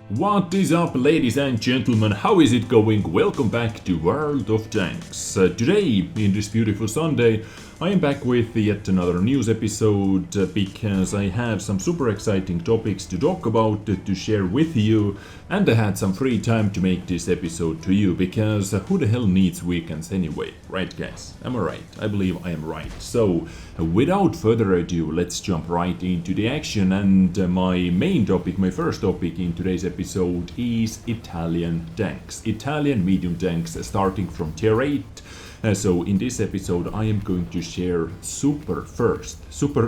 What is up, ladies and gentlemen? How is it going? Welcome back to World of Tanks. Today, in this beautiful Sunday, I am back with yet another news episode because I have some super exciting topics to talk about, to share with you, and I had some free time to make this episode to you because who the hell needs weekends anyway, right guys? Am I right? I believe I am right. So, without further ado, let's jump right into the action, and my main topic, my first topic in today's episode is Italian tanks. Italian medium tanks starting from tier 8. So in this episode I am going to share super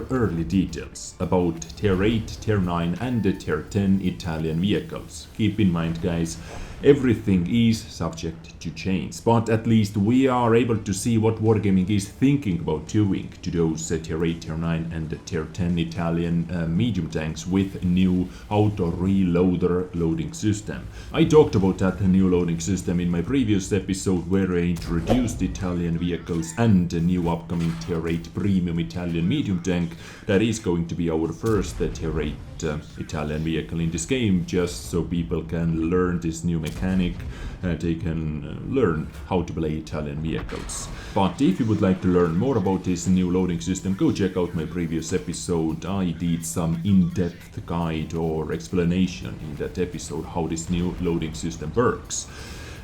early details about tier 8, tier 9 and the tier 10 Italian vehicles. Keep in mind guys, everything is subject to change, but at least we are able to see what Wargaming is thinking about doing to those tier 8, tier 9 and tier 10 Italian medium tanks with new auto reloader loading system. I talked about that new loading system in my previous episode where I introduced Italian vehicles and a new upcoming tier 8 premium Italian medium tank that is going to be our first tier 8 Italian vehicle in this game, just so people can learn this new mechanic, they can learn how to play Italian vehicles. But if you would like to learn more about this new loading system, go check out my previous episode. I did some in-depth guide or explanation in that episode how this new loading system works.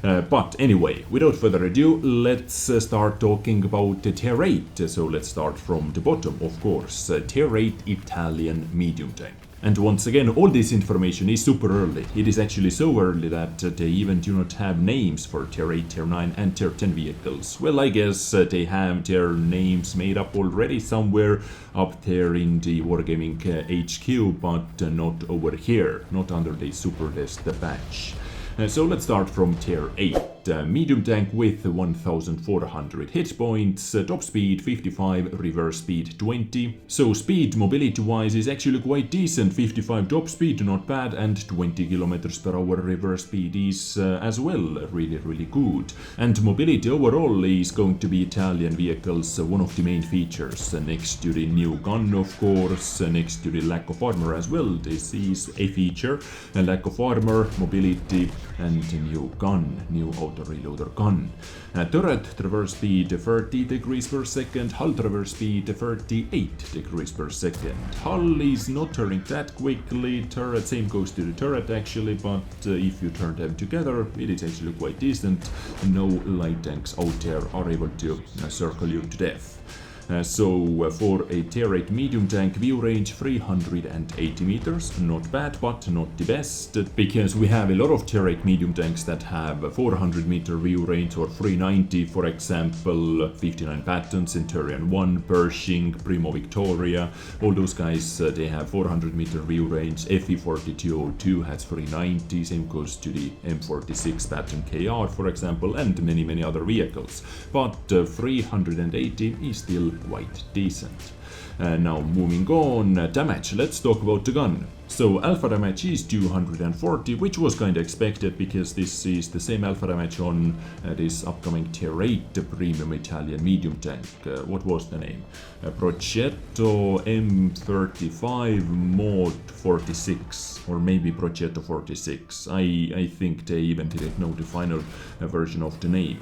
But anyway, without further ado, let's start talking about the tier 8. So let's start from the bottom, of course. Tier 8 Italian medium tank. And once again, all this information is super early. It is actually so early that they even do not have names for tier 8, tier 9 and tier 10 vehicles. Well, I guess they have their names made up already somewhere up there in the Wargaming HQ, but not over here, not under the super list badge. So let's start from tier 8. Medium tank with 1400 hit points, top speed 55, reverse speed 20. So speed mobility wise is actually quite decent, 55 top speed not bad, and 20 kilometers per hour reverse speed is as well really good. And mobility overall is going to be Italian vehicles one of the main features, next to the new gun of course, next to the lack of armor as well. This is a feature, a lack of armor, mobility and a new gun, new auto reloader gun. Turret traverse speed 30 degrees per second, hull traverse speed 38 degrees per second. Hull is not turning that quickly, turret same goes to the turret actually, but if you turn them together it is actually quite decent. No light tanks out there are able to circle you to death. So for a tier 8 medium tank, view range 380 meters, not bad but not the best, because we have a lot of tier 8 medium tanks that have 400 meter view range or 390, for example 59 Patton, Centurion 1, Pershing, Primo Victoria, all those guys they have 400 meter view range. FE4202 has 390, same goes to the M46 Patton KR for example, and many other vehicles, but 380 is still quite decent. Now moving on, damage, let's talk about the gun. So alpha damage is 240, which was kinda expected because this is the same alpha damage on this upcoming tier 8 premium Italian medium tank. What was the name? Progetto M35 Mod 46, or maybe Progetto 46. I think they even didn't know the final version of the name.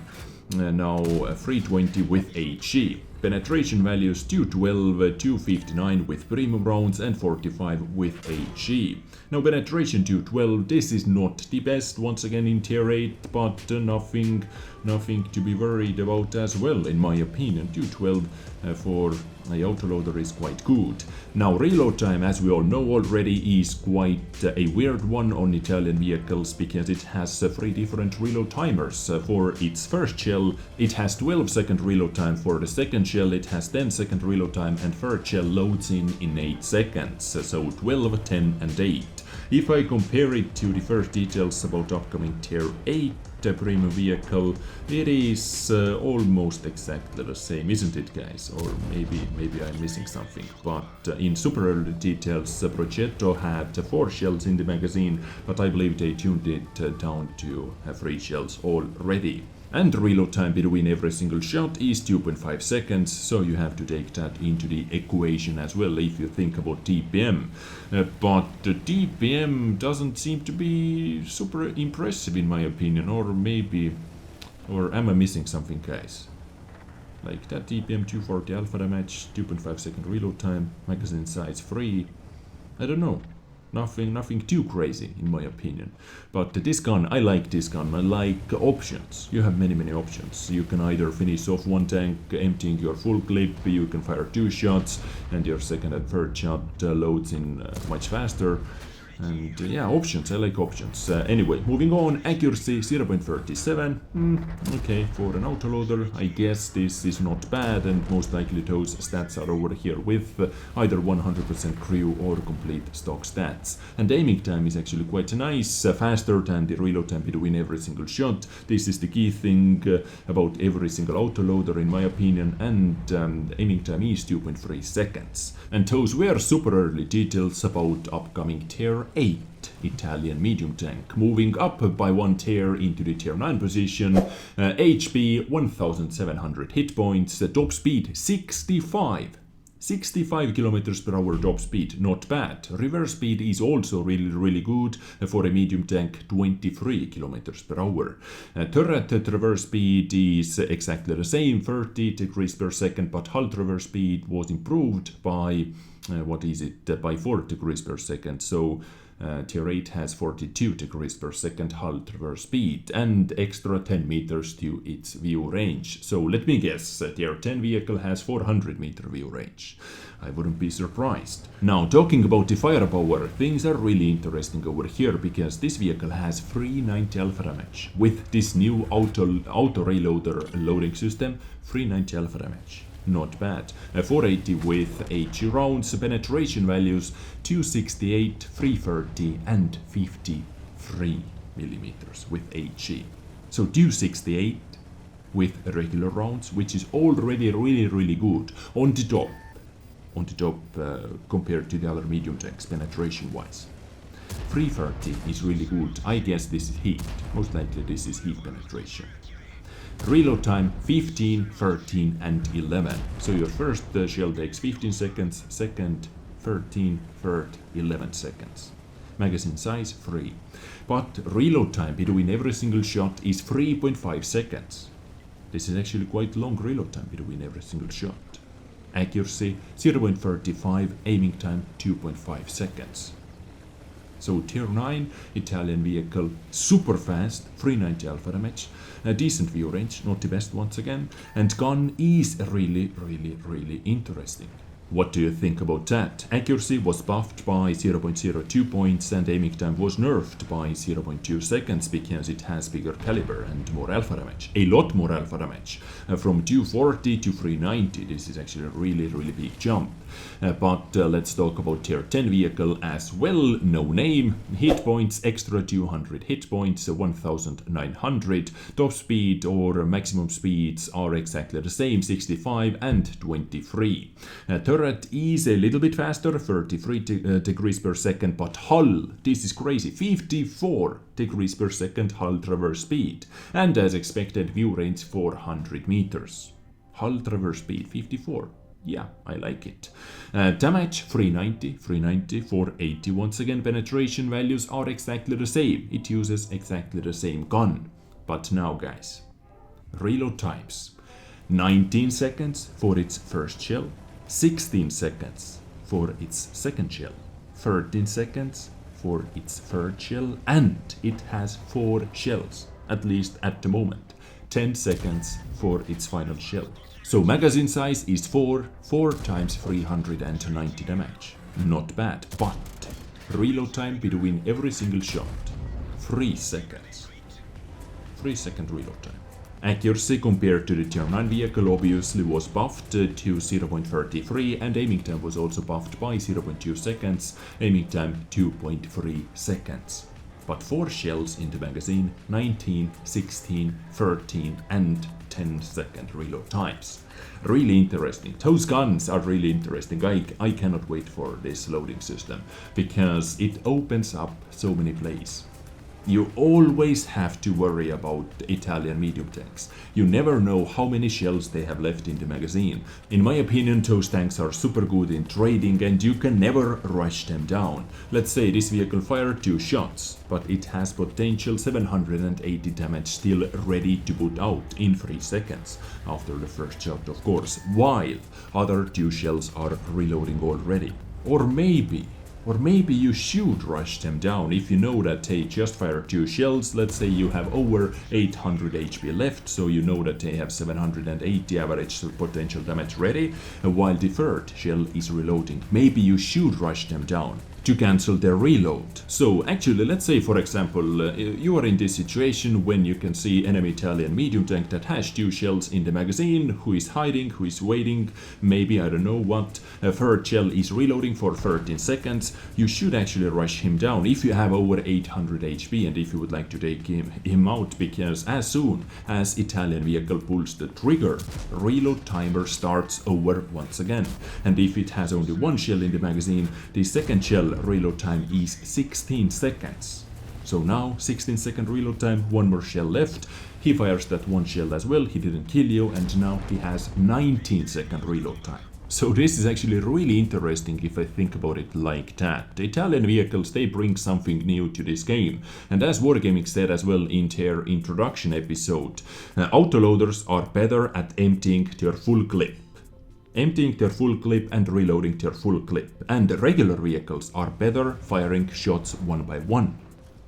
Now 320 with HE. Penetration values 212, 259 with premium rounds and 45 with HE. Now penetration 212, this is not the best once again in tier 8, but nothing to be worried about as well in my opinion. 212 for a autoloader is quite good. Now reload time, as we all know already, is quite a weird one on Italian vehicles because it has 3 different reload timers. For its first shell it has 12-second reload time, for the second shell it has 10-second reload time, and third shell loads in 8 seconds. So 12, 10 and 8. If I compare it to the first details about upcoming tier 8 premium vehicle, it is almost exactly the same, isn't it guys? Or maybe I'm missing something, but in super early details Progetto had 4 shells in the magazine, but I believe they tuned it down to 3 shells already. And reload time between every single shot is 2.5 seconds, so you have to take that into the equation as well if you think about DPM. But the DPM doesn't seem to be super impressive in my opinion, or am I missing something, guys? Like that DPM 240 alpha damage, 2.5 second reload time, magazine size 3. I don't know. Nothing too crazy in my opinion. But this gun, I like this gun. I like options. You have many options. You can either finish off one tank emptying your full clip, you can fire 2 shots, and your second and third shot loads in much faster. And yeah, options, I like options. Anyway, moving on, accuracy 0.37. Okay, for an autoloader, I guess this is not bad, and most likely those stats are over here with either 100% crew or complete stock stats. And aiming time is actually quite nice, faster than the reload time between every single shot. This is the key thing about every single autoloader in my opinion, and aiming time is 2.3 seconds. And those were super early details about upcoming tier 8 Italian medium tank, moving up by 1 tier into the tier 9 position. HP 1700 hit points, top speed 65 kilometers per hour top speed, not bad. Reverse speed is also really good for a medium tank, 23 kilometers per hour. Turret traverse speed is exactly the same, 30 degrees per second, but hull traverse speed was improved by by 4 degrees per second. So tier 8 has 42 degrees per second hull traverse speed and extra 10 meters to its view range. So let me guess, tier 10 vehicle has 400 meter view range. I wouldn't be surprised. Now, talking about the firepower, things are really interesting over here because this vehicle has 390 alpha damage. With this new auto reloader loading system, 390 alpha damage. Not bad. 480 with HE rounds, penetration values 268, 330 and 53 millimeters with HE. So 268 with regular rounds, which is already really good on the top compared to the other medium tanks penetration wise. 330 is really good. I guess this is heat. Most likely this is heat penetration. Reload time 15, 13 and 11. So your first shell takes 15 seconds, second 13, third 11 seconds. Magazine size 3. But reload time between every single shot is 3.5 seconds. This is actually quite long reload time between every single shot. Accuracy 0.35, aiming time 2.5 seconds. So tier 9 Italian vehicle, super fast, 390 alpha damage, a decent view range, not the best once again, and gun is really interesting. What do you think about that? Accuracy was buffed by 0.02 points and aiming time was nerfed by 0.2 seconds because it has bigger caliber and more alpha damage. A lot more alpha damage. From 240 to 390, this is actually a really big jump. But let's talk about tier 10 vehicle as well. No name, hit points extra 200 hit points, 1900. Top speed or maximum speeds are exactly the same, 65 and 23. Turret is a little bit faster, 33 degrees per second, but hull, this is crazy, 54 degrees per second hull traverse speed, and as expected view range 400 meters. Hull traverse speed 54. Yeah, I like it. Damage 390, 480. Once again, penetration values are exactly the same. It uses exactly the same gun. But now, guys, reload times 19 seconds for its first shell, 16 seconds for its second shell, 13 seconds for its third shell, and it has 4 shells, at least at the moment. 10 seconds for its final shell. So magazine size is 4 times 390 damage. Not bad, but reload time between every single shot, 3 seconds. 3 second reload time. Accuracy compared to the tier 9 vehicle obviously was buffed to 0.33 and aiming time was also buffed by 0.2 seconds, aiming time 2.3 seconds. But 4 shells in the magazine, 19, 16, 13 and 10 second reload times. Really interesting. Those guns are really interesting. I cannot wait for this loading system because it opens up so many plays. You always have to worry about Italian medium tanks. You never know how many shells they have left in the magazine. In my opinion, those tanks are super good in trading and you can never rush them down. Let's say this vehicle fired 2 shots, but it has potential 780 damage still ready to put out in 3 seconds after the first shot, of course, while other 2 shells are reloading already. Or maybe you should rush them down if you know that they just fired 2 shells. Let's say you have over 800 HP left, so you know that they have 780 average potential damage ready, while the third shell is reloading. Maybe you should rush them down to cancel their reload. So actually, let's say for example, you are in this situation when you can see enemy Italian medium tank that has 2 shells in the magazine, who is hiding, who is waiting, maybe I don't know what, a third shell is reloading for 13 seconds. You should actually rush him down if you have over 800 HP and if you would like to take him out, because as soon as Italian vehicle pulls the trigger, reload timer starts over once again. And if it has only 1 shell in the magazine, the second shell reload time is 16 seconds. So now 16-second reload time, 1 more shell left. He fires that 1 shell as well, he didn't kill you, and now he has 19-second reload time. So this is actually really interesting if I think about it like that. The Italian vehicles, they bring something new to this game. And as Wargaming said as well in their introduction episode, autoloaders are better at emptying their full clip. Emptying their full clip and reloading their full clip. And regular vehicles are better firing shots one by one.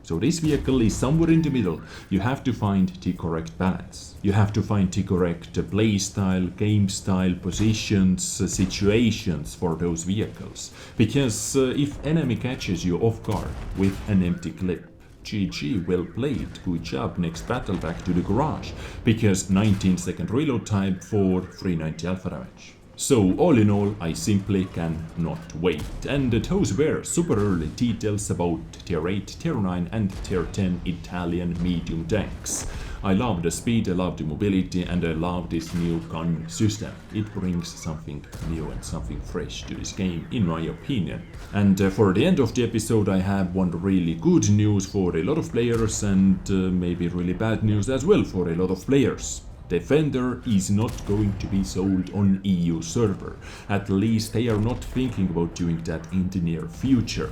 So this vehicle is somewhere in the middle. You have to find the correct balance. You have to find the correct play style, game style, positions, situations for those vehicles. Because if enemy catches you off guard with an empty clip, GG, well played, good job, next battle back to the garage. Because 19-second reload time for 390 alpha damage. So all in all, I simply cannot wait. And those were super early details about tier 8, tier 9 and tier 10 Italian medium tanks. I love the speed, I love the mobility, and I love this new gun system. It brings something new and something fresh to this game, in my opinion. And for the end of the episode, I have one really good news for a lot of players and maybe really bad news as well for a lot of players. Defender is not going to be sold on EU server. At least they are not thinking about doing that in the near future,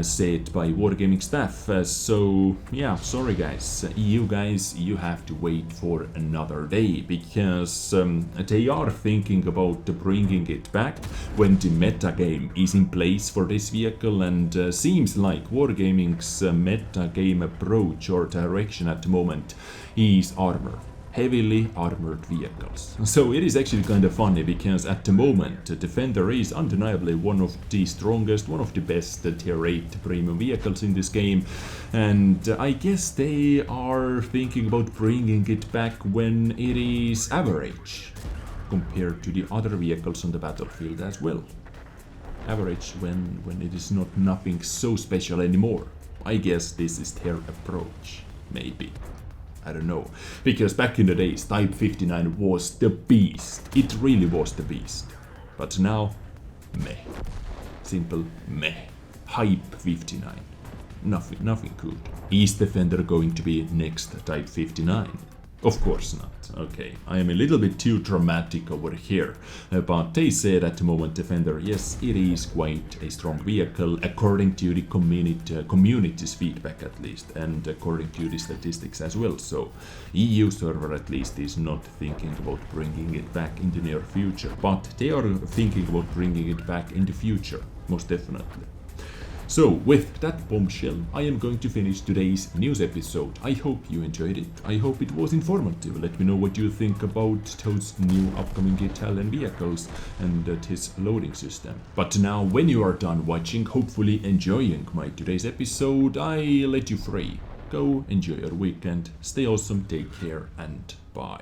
said by Wargaming staff. So yeah, sorry guys, EU guys, you have to wait for another day, because they are thinking about bringing it back when the meta game is in place for this vehicle, and seems like Wargaming's meta game approach or direction at the moment is armor. Heavily armored vehicles. So it is actually kind of funny, because at the moment Defender is undeniably one of the strongest, one of the best tier 8 premium vehicles in this game, and I guess they are thinking about bringing it back when it is average compared to the other vehicles on the battlefield as well. Average when it is not nothing so special anymore. I guess this is their approach, maybe. I don't know, because back in the days Type 59 was the beast. It really was the beast. But now, meh. Simple meh. Hype 59. Nothing good. Is Defender going to be next Type 59? Of course not. Okay, I am a little bit too dramatic over here, but they said at the moment Defender, yes, it is quite a strong vehicle according to the community's feedback at least, and according to the statistics as well. So EU server at least is not thinking about bringing it back in the near future, but they are thinking about bringing it back in the future, most definitely. So with that bombshell, I am going to finish today's news episode. I hope you enjoyed it. I hope it was informative. Let me know what you think about those new upcoming Italian vehicles and this loading system. But now, when you are done watching, hopefully enjoying my today's episode, I let you free. Go enjoy your weekend, stay awesome, take care, and bye.